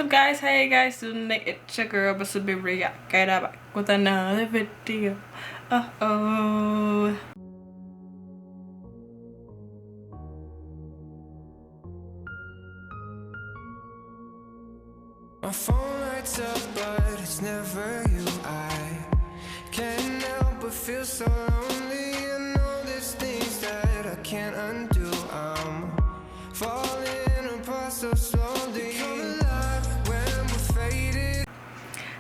up guys, how you guys doing? It's your girl Missybee reacting back with another video. My phone lights up but it's never you. I can't help but feel so lonely. I know there's things that I can't undo. I'm falling apart so slowly. Come alive when we're faded.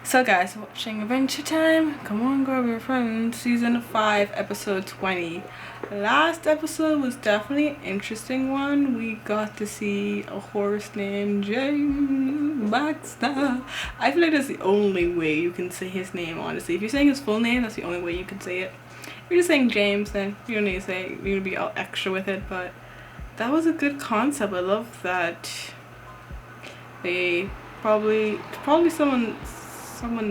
So guys, watching Adventure Time. Come on, grab your friends. Season 5, episode 20. Last episode was definitely an interesting one. We got to see a horse named James Baxter. I feel like that's the only way you can say his name, honestly. If you're saying his full name, that's the only way you can say it. If you're just saying James, then you don't need to say, you need to be all extra with it. But that was a good concept. I love that they probably someone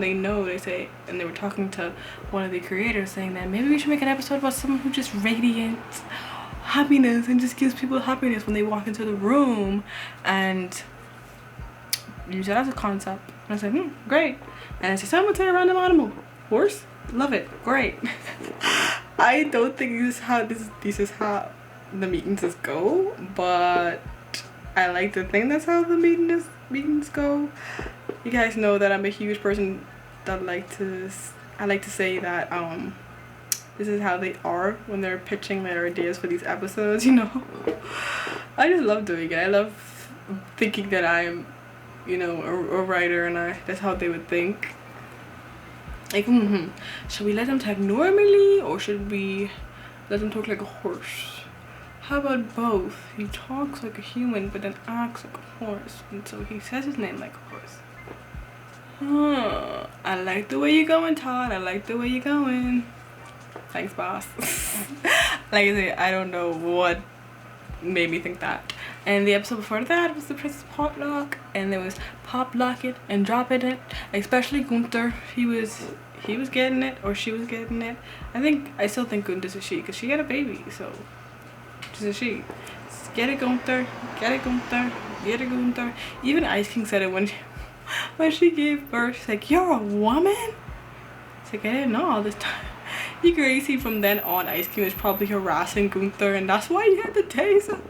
they know, they say, and they were talking to one of the creators saying that maybe we should make an episode about someone who just radiates happiness and just gives people happiness when they walk into the room, and use that as a concept. And I said, great. And I said, someone say a random animal. Horse? Love it. Great. I don't think this is how the meetings go, but I like to think that's how the meetings go. You guys know that I'm a huge person that I like to say that this is how they are when they're pitching their ideas for these episodes, you know. I just love doing it. I love thinking that I'm, you know, a writer, and that's how they would think. Like, should we let them talk normally, or should we let them talk like a horse? How about both? He talks like a human but then acts like a horse, and so he says his name like a horse. I like the way you're going, Todd. I like the way you're going. Thanks, boss. Like I say, I don't know what made me think that. And the episode before that was the Princess Potluck, and there was pop locking and dropping it. Especially Gunther, he was getting it, or she was getting it. I still think Gunther's a she, because she had a baby, so she's a she. Get it, Gunther. Get it, Gunther. Get it, Gunther. Even Ice King said it when she gave birth. She's like, you're a woman? It's like, I didn't know all this time. You can see from then on, Ice King was probably harassing Gunther, and that's why he had the taser.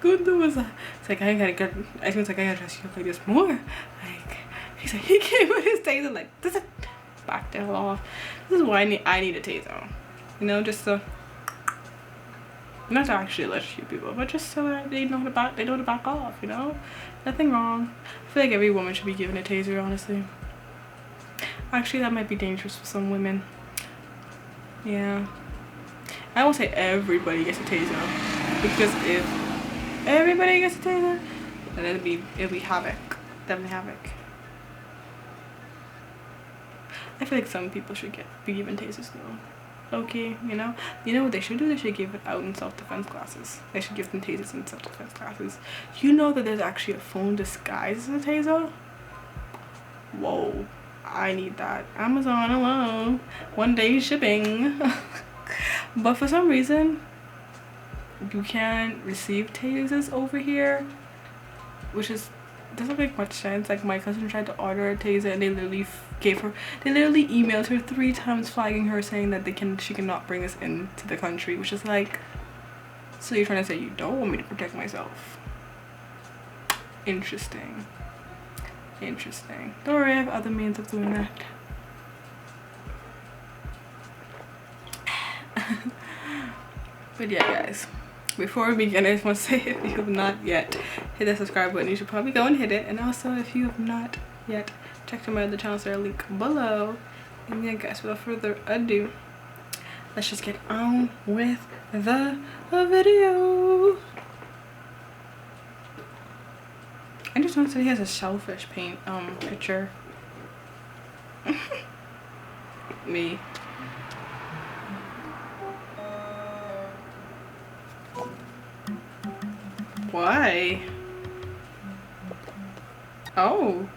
Gunther was like, Ice King was like, I gotta dress you up like this more. Like, he's like, he came with his taser, like, this is back the hell off. This is why I need a taser. You know, just so, not to actually electrocute people, but just so that they know to back off, you know? Nothing wrong. I feel like every woman should be given a taser, honestly. Actually, that might be dangerous for some women. Yeah. I won't say everybody gets a taser, because if everybody gets a taser, then it'll be havoc. Definitely havoc. I feel like some people should be given tasers though. Okay, you know what they should do? They should give it out in self-defense classes. They should give them tasers in self-defense classes. You know that there's actually a phone disguised as a taser? Whoa, I need that. Amazon, hello, 1 day shipping. But for some reason you can't receive tasers over here, which doesn't make much sense. Like, my cousin tried to order a taser, and they literally emailed her 3 times flagging her, saying that she cannot bring us into the country, which is like, so you're trying to say you don't want me to protect myself? Interesting. Don't worry, I have other means of doing that. But yeah, guys, before we begin, I just want to say, if you have not yet hit the subscribe button, you should probably go and hit it. And also, if you have not yet checked out my other channels, there are a link below. And yeah, guys, without further ado, let's just get on with the video. I just noticed that he has a shellfish paint picture. Me. Why? Oh.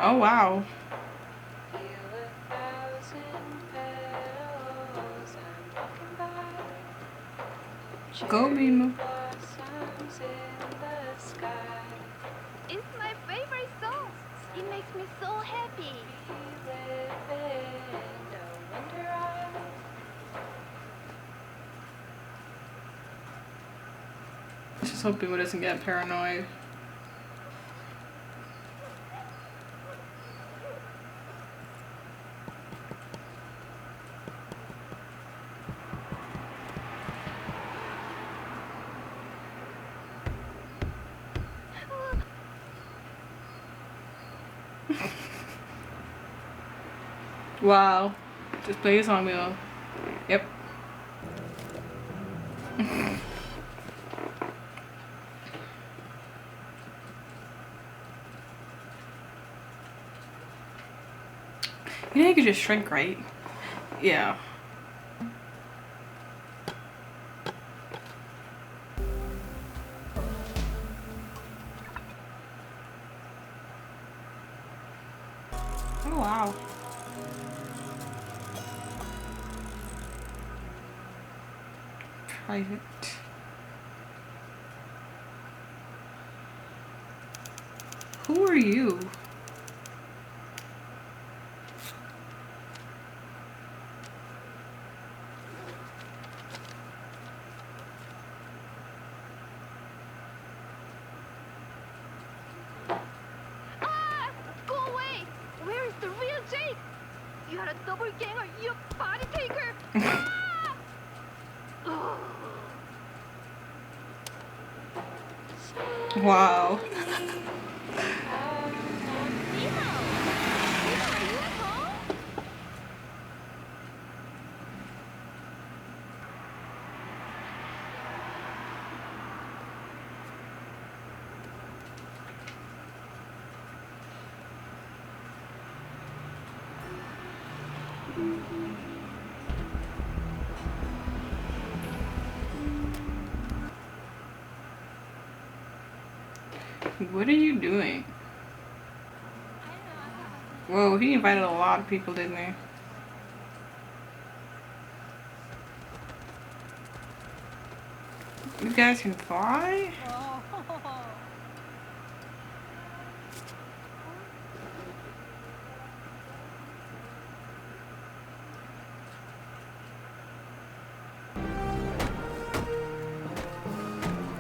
Oh wow. Go Bimo. It's my favorite song. It makes me so happy. Just hope people doesn't get paranoid. Wow. Just play your song, Milo. Yep. You know you could just shrink, right? Yeah. Oh wow. Private. Who are you? Ah! Go away! Where is the real Jake? You are a doppelganger, you body taker! Ah! Oh. Wow. Nemo! Nemo, are you at home? What are you doing? Whoa, he invited a lot of people, didn't he? You guys can fly?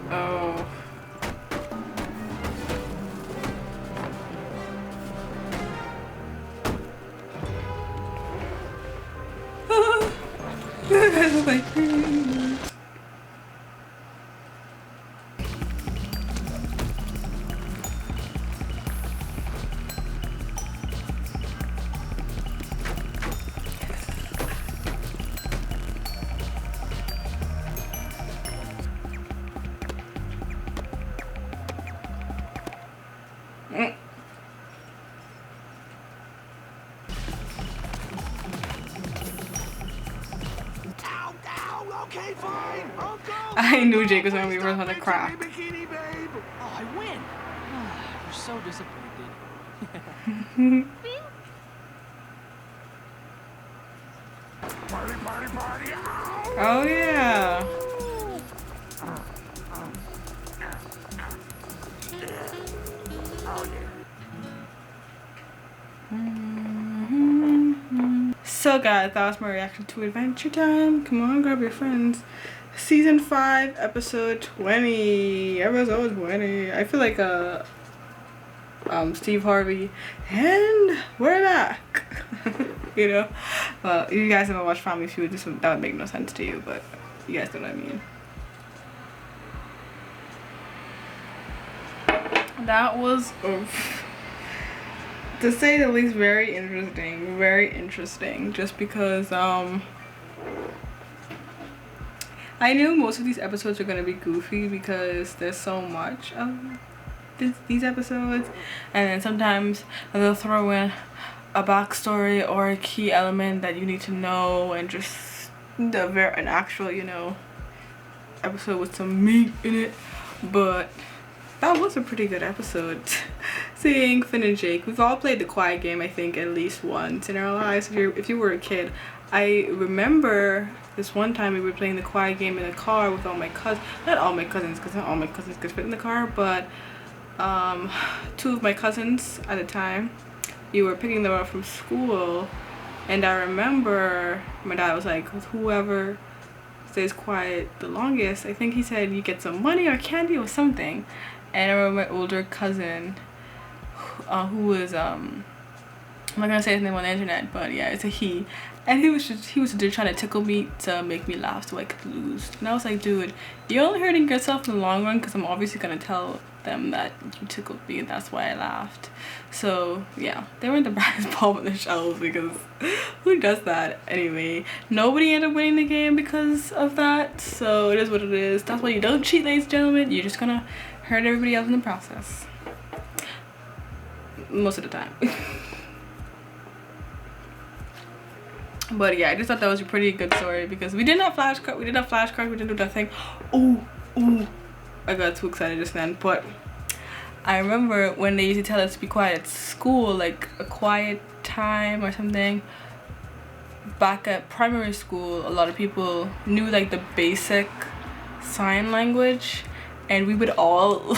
Oh. This is like Okay, fine. I'll go. I knew Jake was gonna be first on the crack. Bikini, babe. Oh, I win! You're so disappointed. Party, party, party. Ow. Oh yeah. Oh, yeah. So guys, that was my reaction to Adventure Time. Come on, grab your friends. Season 5, episode 20. Episode 20. I feel like Steve Harvey. And we're back. You know? Well, if you guys haven't watched Family Feud, that would make no sense to you, but you guys know what I mean. That was, to say the least, very interesting, just because I knew most of these episodes are gonna be goofy because there's so much of these episodes, and then sometimes they'll throw in a backstory or a key element that you need to know, and just an actual, you know, episode with some meat in it. But that was a pretty good episode. seeing Finn and Jake. We've all played the quiet game, I think, at least once in our lives. If you were a kid, I remember this one time we were playing the quiet game in the car with all my cousins. Not all my cousins, because not all my cousins could fit in the car, but 2 of my cousins at the time. We were picking them up from school, and I remember my dad was like, whoever stays quiet the longest, I think he said you get some money or candy or something. And I remember my older cousin, who was I'm not gonna say his name on the internet, but yeah, it's a he, and he was just trying to tickle me to make me laugh so I could lose. And I was like, dude, you're only hurting yourself in the long run, because I'm obviously gonna tell them that you tickled me and that's why I laughed. So yeah, they were in the brightest palm on the shelves, because who does that anyway? Nobody ended up winning the game because of that, so it is what it is. That's why you don't cheat, ladies and gentlemen. You're just gonna hurt everybody else in the process most of the time. But yeah, I just thought that was a pretty good story, because we didn't have flashcards, we didn't do that thing. Oh, I got too excited just then. But I remember when they used to tell us to be quiet at school, like a quiet time or something. Back at primary school, a lot of people knew like the basic sign language, and we would all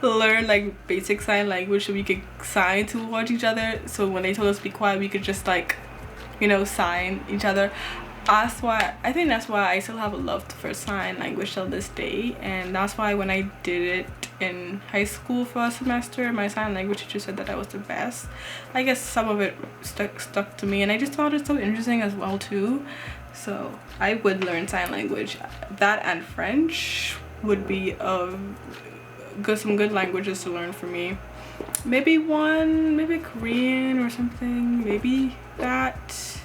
learn like basic sign language so we could sign towards each other. So when they told us to be quiet, we could just like, you know, sign each other. I think that's why I still have a love for sign language till this day. And that's why when I did it in high school for a semester, my sign language teacher said that I was the best. I guess some of it stuck to me, and I just thought it's so interesting as well too. So I would learn sign language. That and French would be some good languages to learn for me. Maybe Korean or something, maybe that,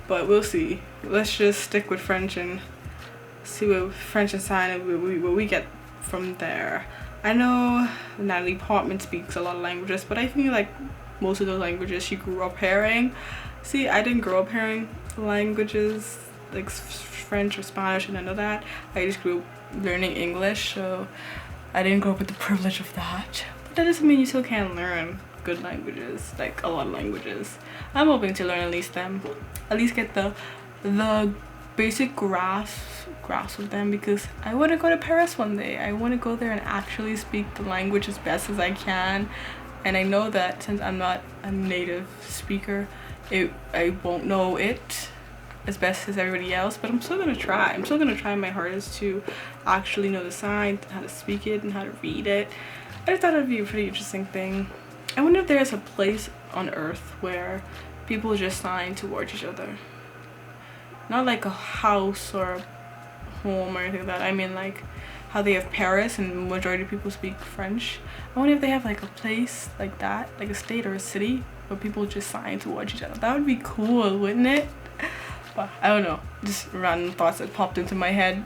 but we'll see. Let's just stick with French and see what French and sign and what we get from there. I know Natalie Portman speaks a lot of languages, but I feel like most of those languages she grew up hearing. See, I didn't grow up hearing languages like French or Spanish and none of that. I just grew up learning English, so I didn't grow up with the privilege of that. But that doesn't mean you still can't learn good languages, like a lot of languages. I'm hoping to learn at least get the basic grasp of them, because I want to go to Paris one day. I want to go there and actually speak the language as best as I can. And I know that since I'm not a native speaker, I won't know it as best as everybody else, but I'm still gonna try. I'm still gonna try my hardest to actually know the signs, how to speak it, and how to read it. I just thought it'd be a pretty interesting thing. I wonder if there's a place on Earth where people just sign towards each other. Not like a house or a home or anything like that. I mean like how they have Paris and majority of people speak French. I wonder if they have like a place like that, like a state or a city where people just sign towards each other. That would be cool, wouldn't it? But I don't know, just random thoughts that popped into my head.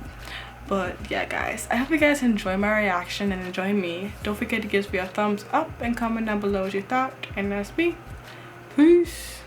But yeah guys, I hope you guys enjoy my reaction and enjoy me. Don't forget to give me a thumbs up and comment down below what you thought. And that's me. Peace.